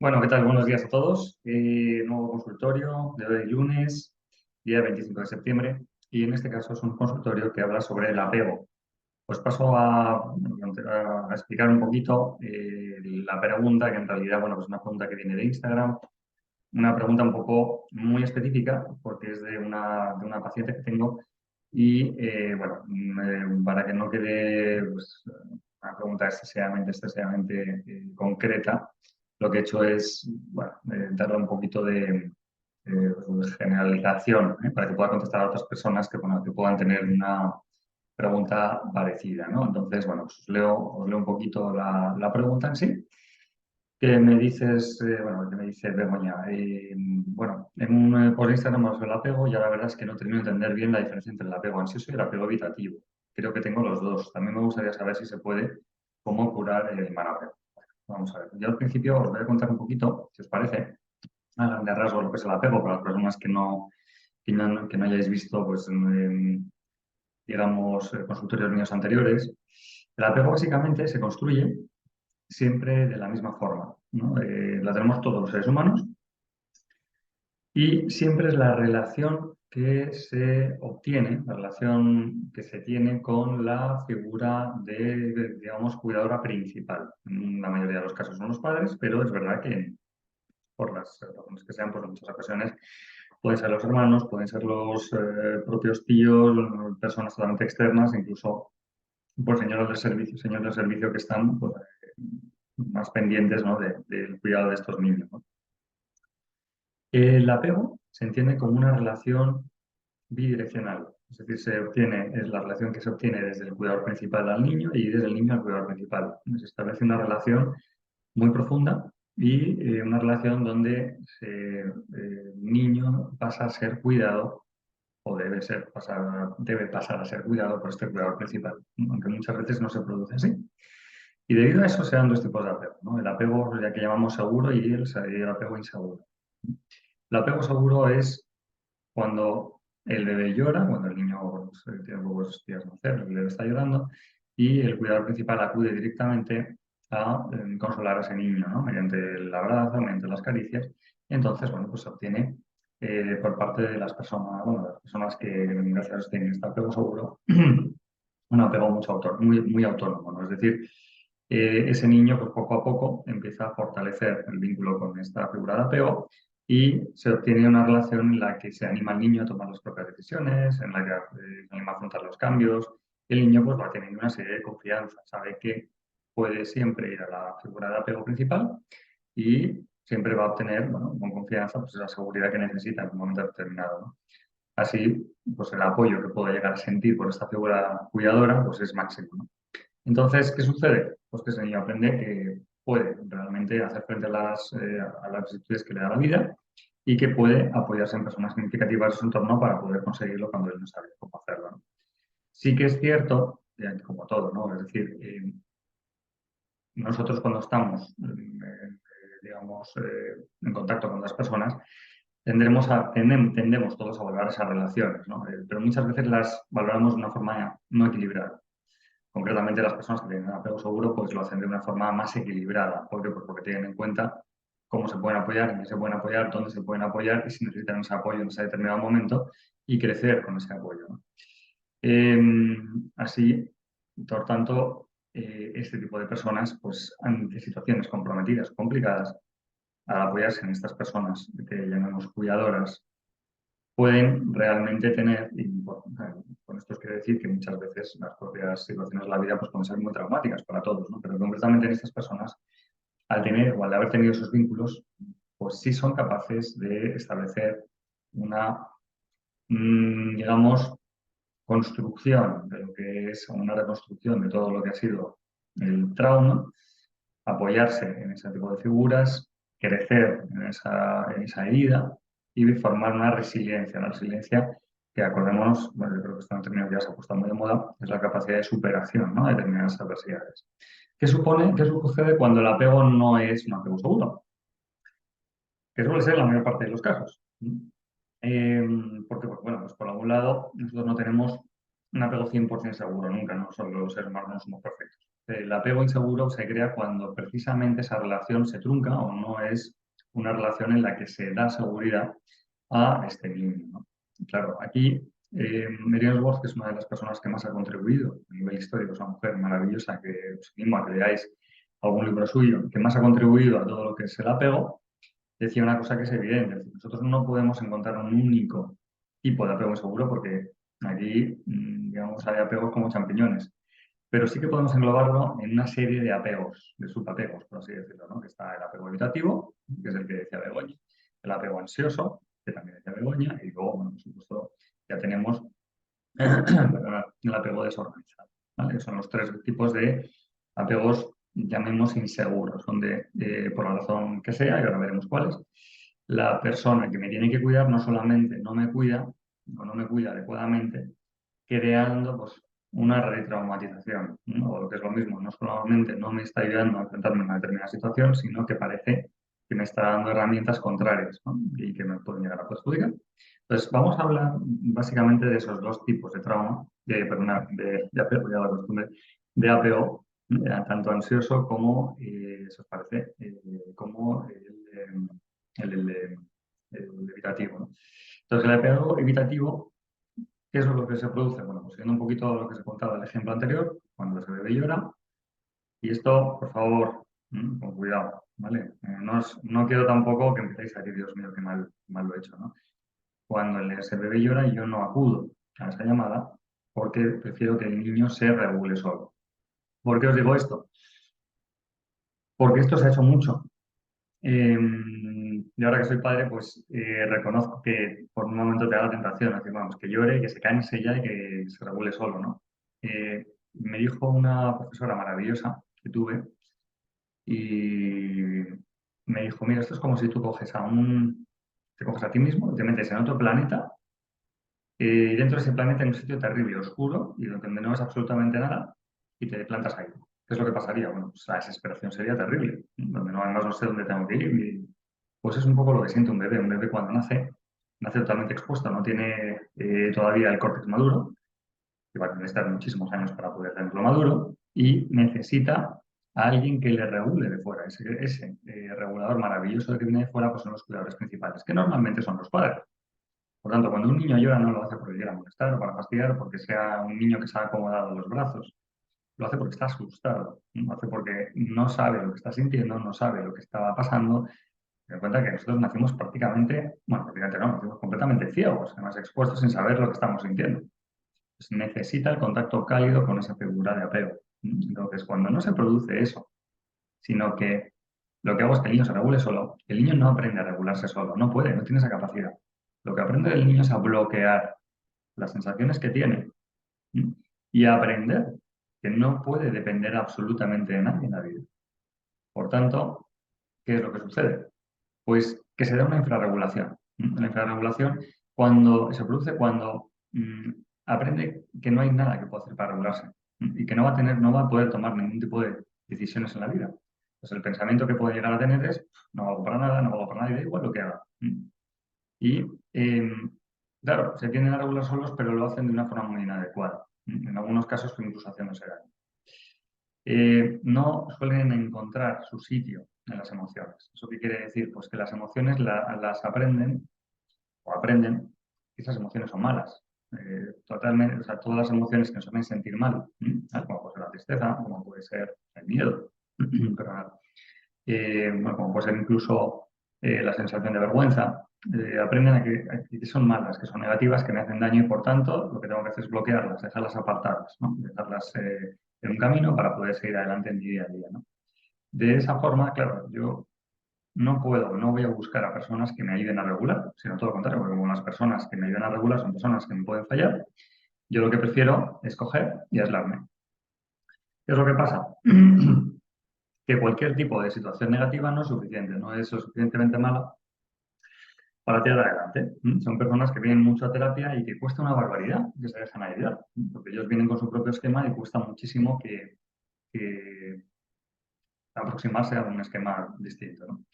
Bueno, ¿qué tal? Buenos días a todos. Nuevo consultorio de hoy lunes, día 25 de septiembre, y en este caso es un consultorio que habla sobre el apego. Pues paso a explicar un poquito la pregunta, que en realidad, bueno, pues es una pregunta que viene de Instagram, una pregunta un poco muy específica, porque es de una paciente que tengo, y bueno, para que no quede pues, una pregunta excesivamente concreta, lo que he hecho es, bueno, darle un poquito de generalización, para que pueda contestar a otras personas que, bueno, que puedan tener una pregunta parecida, ¿no? Entonces, bueno, pues os leo un poquito la pregunta en sí. ¿Qué me dices? Bueno, ¿qué me dice Begoña? Bueno, por Instagram os el apego y la verdad es que no termino de entender bien la diferencia entre el apego ansioso y el apego evitativo. Creo que tengo los dos. También me gustaría saber si se puede, cómo curar el mal apego. Vamos a ver. Yo al principio os voy a contar un poquito, si os parece, a grandes rasgos lo que es el apego para las personas que no hayáis visto, pues, digamos, consultorios míos anteriores. El apego básicamente se construye siempre de la misma forma, ¿no? La tenemos todos los seres humanos y siempre es la relación que se obtiene, la relación que se tiene con la figura digamos, cuidadora principal. En la mayoría de los casos son los padres, pero es verdad que por las razones que sean, pues en muchas ocasiones pueden ser los hermanos, pueden ser los propios tíos, personas totalmente externas, incluso por señores del servicio que están pues, más pendientes, ¿no? del cuidado de estos niños, ¿no? El apego se entiende como una relación bidireccional, es decir, es la relación que se obtiene desde el cuidador principal al niño y desde el niño al cuidador principal. Se establece una relación muy profunda y una relación donde el niño pasa a ser cuidado o debe pasar a ser cuidado por este cuidador principal, ¿no? Aunque muchas veces no se produce así. Y debido a eso se dan dos tipos de apego, ¿no? El apego ya que llamamos seguro y el apego inseguro. El apego seguro es cuando el bebé llora, cuando el niño pues, tiene pocos días de nacer, el bebé está llorando, y el cuidador principal acude directamente a consolar a ese niño, ¿no? Mediante el abrazo, mediante las caricias. Y entonces, bueno, pues se obtiene por parte de las personas, bueno, de las personas que gracias a eso tienen este apego seguro, un apego muy autónomo, ¿no? Es decir, ese niño, pues poco a poco, empieza a fortalecer el vínculo con esta figura de apego y se obtiene una relación en la que se anima al niño a tomar las propias decisiones, en la que se anima a afrontar los cambios. El niño pues va teniendo una serie de confianza, sabe que puede siempre ir a la figura de apego principal y siempre va a obtener, bueno, con confianza, pues esa seguridad que necesita en un momento determinado, ¿no? Así, pues el apoyo que pueda llegar a sentir por esta figura cuidadora, pues es máximo, ¿no? Entonces, ¿qué sucede? Pues que ese niño aprende que puede realmente hacer frente a las vicisitudes que le da la vida y que puede apoyarse en personas significativas de su entorno para poder conseguirlo cuando él no sabe cómo hacerlo, ¿no? Sí que es cierto, como todo, ¿no? Es decir, nosotros cuando estamos, digamos, en contacto con las personas, tendemos todos a valorar esas relaciones, ¿no? Pero muchas veces las valoramos de una forma no equilibrada. Concretamente, las personas que tienen apego seguro pues lo hacen de una forma más equilibrada. ¿Por qué? Pues porque tienen en cuenta cómo se pueden apoyar, en qué se pueden apoyar, dónde se pueden apoyar y si necesitan ese apoyo en ese determinado momento y crecer con ese apoyo, ¿no? Así, por tanto, este tipo de personas, pues ante situaciones comprometidas, complicadas, al apoyarse en estas personas que llamamos cuidadoras, pueden realmente tener, y bueno, con esto os quiero decir que muchas veces las propias situaciones de la vida pues, pueden ser muy traumáticas para todos, ¿no? Pero concretamente en estas personas, al tener o al haber tenido esos vínculos, pues sí son capaces de establecer una, digamos, construcción de lo que es una reconstrucción de todo lo que ha sido el trauma, apoyarse en ese tipo de figuras, crecer en esa herida y formar una resiliencia que acordémonos, bueno, yo creo que esto en términos ya se ha puesto muy de moda, es la capacidad de superación, ¿no? De determinadas adversidades. ¿Qué sucede cuando el apego no es un apego seguro? Que suele ser la mayor parte de los casos. Eh, Porque, pues, bueno, pues por algún lado, nosotros no tenemos un apego 100% seguro nunca, ¿no? Solo los seres humanos no somos perfectos. El apego inseguro se crea cuando precisamente esa relación se trunca o no es una relación en la que se da seguridad a este niño, ¿no? Y claro, aquí Miriam Wolf, que es una de las personas que más ha contribuido a nivel histórico, es una mujer maravillosa que os animo a que leáis algún libro suyo, que más ha contribuido a todo lo que es el apego, decía una cosa que es evidente. Es decir, nosotros no podemos encontrar un único tipo de apego inseguro porque aquí, digamos, hay apegos como champiñones. Pero sí que podemos englobarlo en una serie de apegos, de subapegos, por así decirlo, ¿no? Que está el apego evitativo, que es el que decía Begoña, el apego ansioso, que también decía Begoña, y luego, bueno, por supuesto, ya tenemos el apego desorganizado, ¿vale? Son los tres tipos de apegos, llamemos inseguros, donde por la razón que sea, y ahora veremos cuáles, la persona que me tiene que cuidar no solamente no me cuida o no me cuida adecuadamente, creando pues, una retraumatización, ¿no? O lo que es lo mismo, no solamente no me está ayudando a enfrentarme a una determinada situación, sino que parece que me está dando herramientas contrarias, ¿no? Y que me pueden llegar a perjudicar. Entonces, vamos a hablar básicamente de esos dos tipos de trauma, perdona, de apego, ya la costumbre, de apego, tanto ansioso como, eso os parece, como el evitativo, ¿no? Entonces, el apego evitativo, ¿qué es lo que se produce? Bueno, pues siguiendo un poquito lo que se contaba del ejemplo anterior, cuando ese bebé llora, y esto, por favor, con cuidado, ¿vale? No quiero tampoco que empecéis a decir, Dios mío, qué mal lo he hecho, ¿no? Cuando ese bebé llora, yo no acudo a esa llamada porque prefiero que el niño se regule solo. ¿Por qué os digo esto? Porque esto se ha hecho mucho. Y ahora que soy padre, pues reconozco que por un momento te da la tentación, decir, vamos, que llore, que se canse ya y que se regule solo, ¿no? Me dijo una profesora maravillosa que tuve y me dijo, mira, esto es como si tú te coges a ti mismo, te metes en otro planeta y dentro de ese planeta hay un sitio terrible, oscuro y donde no ves absolutamente nada y te plantas ahí. ¿Qué es lo que pasaría? Bueno, pues la desesperación sería terrible, ¿no? Donde no, además no sé dónde tengo que ir. Pues es un poco lo que siente un bebé. Un bebé cuando nace totalmente expuesto, no tiene todavía el córtex maduro, que va a necesitar muchísimos años para poder tenerlo maduro, y necesita a alguien que le regule de fuera. Ese regulador maravilloso que viene de fuera pues son los cuidadores principales, que normalmente son los padres. Por tanto, cuando un niño llora no lo hace porque quiera molestar o para fastidiar, porque sea un niño que se ha acomodado en los brazos. Lo hace porque está asustado, ¿no? Lo hace porque no sabe lo que está sintiendo, no sabe lo que estaba pasando. Ten en cuenta que nosotros nacimos prácticamente, bueno, prácticamente no, nacimos completamente ciegos, además expuestos sin saber lo que estamos sintiendo. Pues necesita el contacto cálido con esa figura de apego. Entonces, cuando no se produce eso, sino que lo que hago es que el niño se regule solo, el niño no aprende a regularse solo, no puede, no tiene esa capacidad. Lo que aprende el niño es a bloquear las sensaciones que tiene y a aprender que no puede depender absolutamente de nadie en la vida. Por tanto, ¿qué es lo que sucede? Pues que se da una infrarregulación. La infrarregulación se produce cuando aprende que no hay nada que pueda hacer para regularse y que no va a poder tomar ningún tipo de decisiones en la vida. Pues el pensamiento que puede llegar a tener es, no valgo para nada, no valgo para nadie, da igual lo que haga. Y claro, se tienden a regular solos, pero lo hacen de una forma muy inadecuada. En algunos casos, incluso haciéndose daño. No suelen encontrar su sitio en las emociones. ¿Eso qué quiere decir? Pues que las emociones las aprenden o aprenden que esas emociones son malas. Totalmente, o sea, todas las emociones que nos hacen sentir mal, como puede ser la tristeza, como puede ser el miedo, perdonad, bueno, como puede ser incluso la sensación de vergüenza, aprenden a que son malas, que son negativas, que me hacen daño y por tanto lo que tengo que hacer es bloquearlas, dejarlas apartadas, ¿no? Dejarlas en un camino para poder seguir adelante en mi día a día, ¿no? De esa forma, claro, yo no voy a buscar a personas que me ayuden a regular, sino todo lo contrario, porque como las personas que me ayudan a regular son personas que me pueden fallar, yo lo que prefiero es coger y aislarme. ¿Qué es lo que pasa? Que cualquier tipo de situación negativa no es suficiente, no es lo suficientemente mala para tirar adelante. Son personas que vienen mucho a terapia y que cuesta una barbaridad que se dejan ayudar, porque ellos vienen con su propio esquema y cuesta muchísimo que aproximarse a un esquema distinto, ¿no?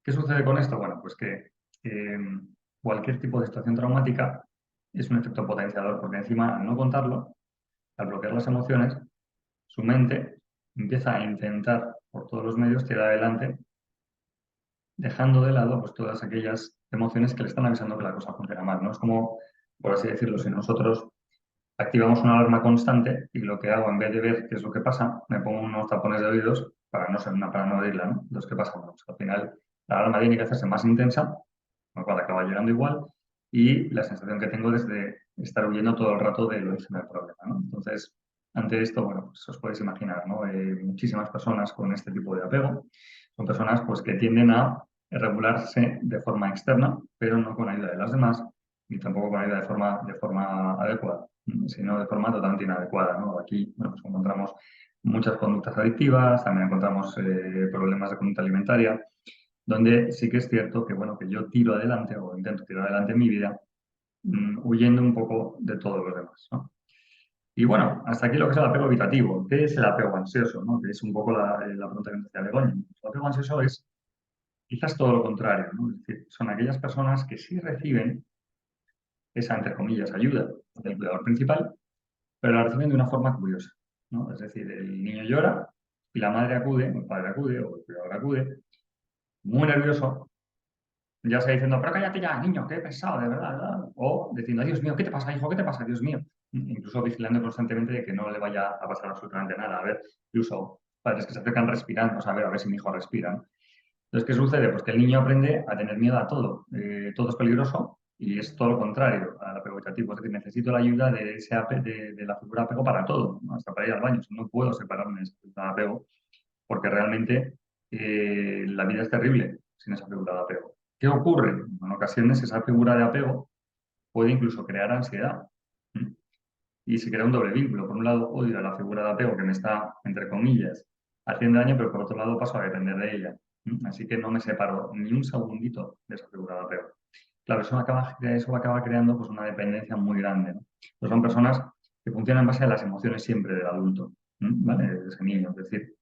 ¿Qué sucede con esto? Bueno, pues que eh, cualquier tipo de situación traumática es un efecto potenciador, porque encima, al no contarlo, al bloquear las emociones, su mente empieza a intentar por todos los medios tirar adelante, dejando de lado pues, todas aquellas emociones que le están avisando que la cosa funciona mal, ¿no? Es como, por así decirlo, si nosotros activamos una alarma constante y lo que hago, en vez de ver qué es lo que pasa, me pongo unos tapones de oídos para no oírla, ¿no? Entonces, ¿qué pasa? Bueno, pues al final la alarma tiene que hacerse más intensa, con lo cual acaba llegando igual, y la sensación que tengo es de estar huyendo todo el rato del origen del problema, ¿no? Entonces, ante esto, bueno, pues os podéis imaginar, ¿no? Muchísimas personas con este tipo de apego son personas pues, que tienden a regularse de forma externa, pero no con ayuda de las demás, ni tampoco con ayuda de forma adecuada, sino de forma totalmente inadecuada, ¿no? Aquí, bueno, pues encontramos muchas conductas adictivas, también encontramos problemas de conducta alimentaria, donde sí que es cierto que, bueno, que yo tiro adelante o intento tirar adelante mi vida huyendo un poco de todos los demás, ¿no? Y bueno, hasta aquí lo que es el apego evitativo. ¿Qué es el apego ansioso? ¿No? Que es un poco la pregunta que me hacía Begoña. El apego ansioso es quizás todo lo contrario, ¿no? Es decir, son aquellas personas que sí reciben esa, entre comillas, ayuda del cuidador principal, pero la reciben de una forma curiosa, ¿no? Es decir, el niño llora y la madre acude, o el padre acude, o el cuidador acude, muy nervioso, ya sea diciendo, pero cállate ya, niño, qué pesado, de verdad, ¿verdad? O diciendo, Dios mío, ¿qué te pasa, hijo? ¿Qué te pasa, Dios mío? Incluso vigilando constantemente de que no le vaya a pasar absolutamente nada. A ver, incluso padres que se acercan respirando, o sea, a ver si mi hijo respira, ¿no? Entonces, ¿qué sucede? Pues que el niño aprende a tener miedo a todo. Todo es peligroso y es todo lo contrario al apego evitativo. Es decir, necesito la ayuda de, de la figura de apego para todo, ¿no? Hasta para ir al baño. O sea, no puedo separarme de esa figura de apego porque realmente la vida es terrible sin esa figura de apego. ¿Qué ocurre? En ocasiones esa figura de apego puede incluso crear ansiedad. ¿Mm? Y se crea un doble vínculo. Por un lado, odio a la figura de apego que me está, entre comillas, haciendo daño, pero por otro lado paso a depender de ella. Así que no me separo ni un segundito de esa figura de apego. Claro, eso acaba creando pues, una dependencia muy grande, ¿no? Pues son personas que funcionan en base a las emociones siempre del adulto, ¿vale? De ese niño. Es decir,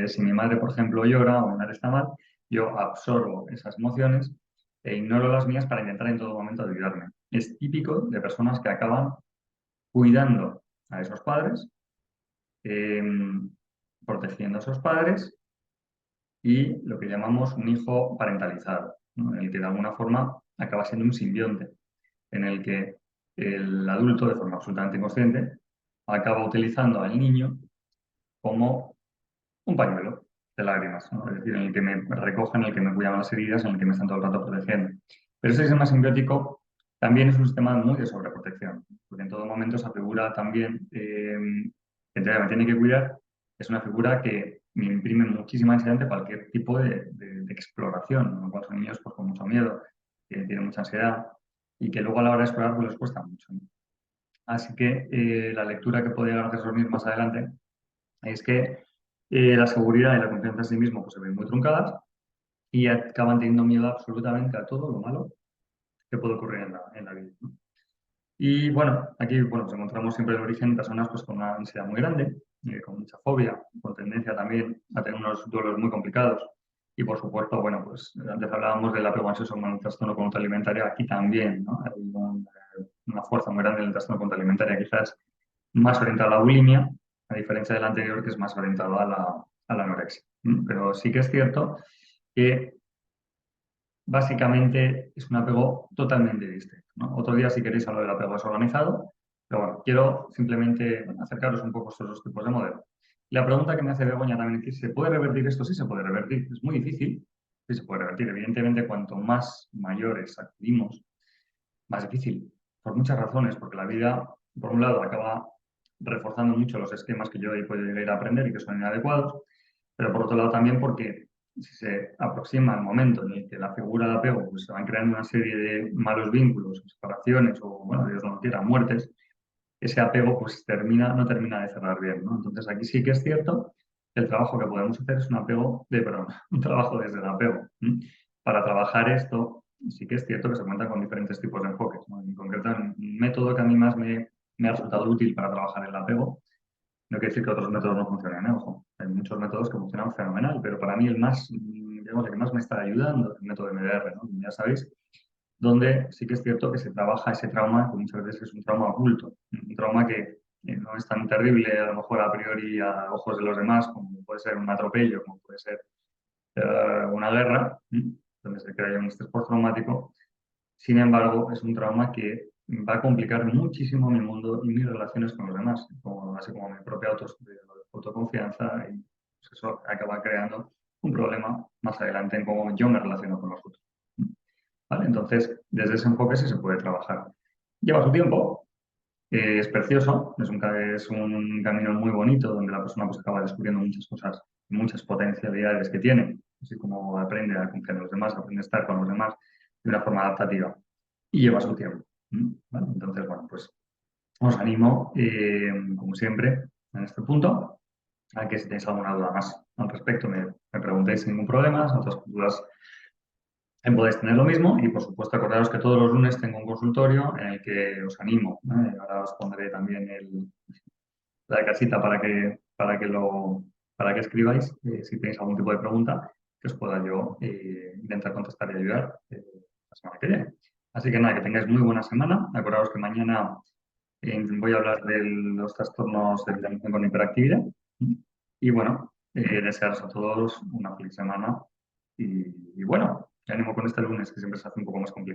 si mi madre, por ejemplo, llora o mi madre está mal, yo absorbo esas emociones e ignoro las mías para intentar en todo momento ayudarme. Es típico de personas que acaban cuidando a esos padres, eh, protegiendo a esos padres y lo que llamamos un hijo parentalizado, ¿no? En el que de alguna forma acaba siendo un simbionte, en el que el adulto, de forma absolutamente inconsciente, acaba utilizando al niño como un pañuelo de lágrimas, ¿no? Es decir, en el que me recogen, en el que me cuidan las heridas, en el que me están todo el rato protegiendo. Pero ese sistema simbiótico también es un sistema muy de sobreprotección, porque en todo momento esa figura también que me tiene que cuidar es una figura que me imprime muchísima ansiedad ante cualquier tipo de exploración, ¿no? Cuando son niños pues, con mucho miedo, que tienen mucha ansiedad y que luego a la hora de explorar pues, les cuesta mucho, ¿no? Así que la lectura que podría hacer dormir más adelante es que la seguridad y la confianza en sí mismo pues, se ven muy truncadas y acaban teniendo miedo absolutamente a todo lo malo que puede ocurrir en la vida, ¿no? Y bueno, aquí bueno, nos encontramos siempre el origen de personas pues, con una ansiedad muy grande, con mucha fobia, con tendencia también a tener unos duelos muy complicados. Y por supuesto, bueno, pues antes hablábamos del apego ansioso como un trastorno conducta alimentaria, aquí también, ¿no? Hay una fuerza muy grande en el trastorno conducta alimentaria, quizás más orientado a la bulimia, a diferencia del anterior que es más orientado a la anorexia. Pero sí que es cierto que básicamente es un apego totalmente distinto, ¿no? Otro día, si queréis, hablar del apego desorganizado, pero bueno, quiero simplemente acercaros un poco a estos dos tipos de modelo. La pregunta que me hace Begoña también es, ¿se puede revertir esto? Sí se puede revertir, es muy difícil, sí se puede revertir. Evidentemente, cuanto más mayores acudimos, más difícil, por muchas razones, porque la vida, por un lado, acaba reforzando mucho los esquemas que yo he podido llegar a aprender y que son inadecuados, pero por otro lado también porque si se aproxima el momento en el que la figura de apego pues, se van creando una serie de malos vínculos, separaciones o, bueno, Dios no lo quiera, muertes, ese apego pues no termina de cerrar bien, ¿no? Entonces aquí sí que es cierto que el trabajo que podemos hacer es un apego perdón, un trabajo desde el apego. Para trabajar esto sí que es cierto que se cuenta con diferentes tipos de enfoques, ¿no? En concreto, un método que a mí más me ha resultado útil para trabajar el apego, no quiere decir que otros métodos no funcionen, ¿eh? Ojo, hay muchos métodos que funcionan fenomenal, pero para mí el más, digamos, el que más me está ayudando es el método MDR, ¿no? Ya sabéis, donde sí que es cierto que se trabaja ese trauma, que muchas veces es un trauma oculto, un trauma que no es tan terrible a lo mejor a priori a ojos de los demás como puede ser un atropello, como puede ser una guerra, donde se crea un estrés postraumático. Sin embargo, es un trauma que va a complicar muchísimo mi mundo y mis relaciones con los demás, así como mi propia autoconfianza, y pues eso acaba creando un problema más adelante en cómo yo me relaciono con los otros. ¿Vale? Entonces, desde ese enfoque sí se puede trabajar. Lleva su tiempo, es precioso, es un camino muy bonito donde la persona pues acaba descubriendo muchas cosas, muchas potencialidades que tiene, así como aprende a confiar en los demás, aprende a estar con los demás de una forma adaptativa y lleva su tiempo. ¿Vale? Entonces, bueno, pues os animo, como siempre, en este punto, a que si tenéis alguna duda más al respecto me preguntéis sin ningún problema, otras dudas podéis tener lo mismo y, por supuesto, acordaros que todos los lunes tengo un consultorio en el que os animo. Ahora os pondré también la casita para que escribáis si tenéis algún tipo de pregunta que os pueda yo intentar contestar y ayudar la semana que viene. Así que nada, que tengáis muy buena semana. Acordaos que mañana voy a hablar de los trastornos de la atención con hiperactividad. Y bueno, desearos a todos una feliz semana y bueno, ánimo con este lunes que siempre se hace un poco más complicado.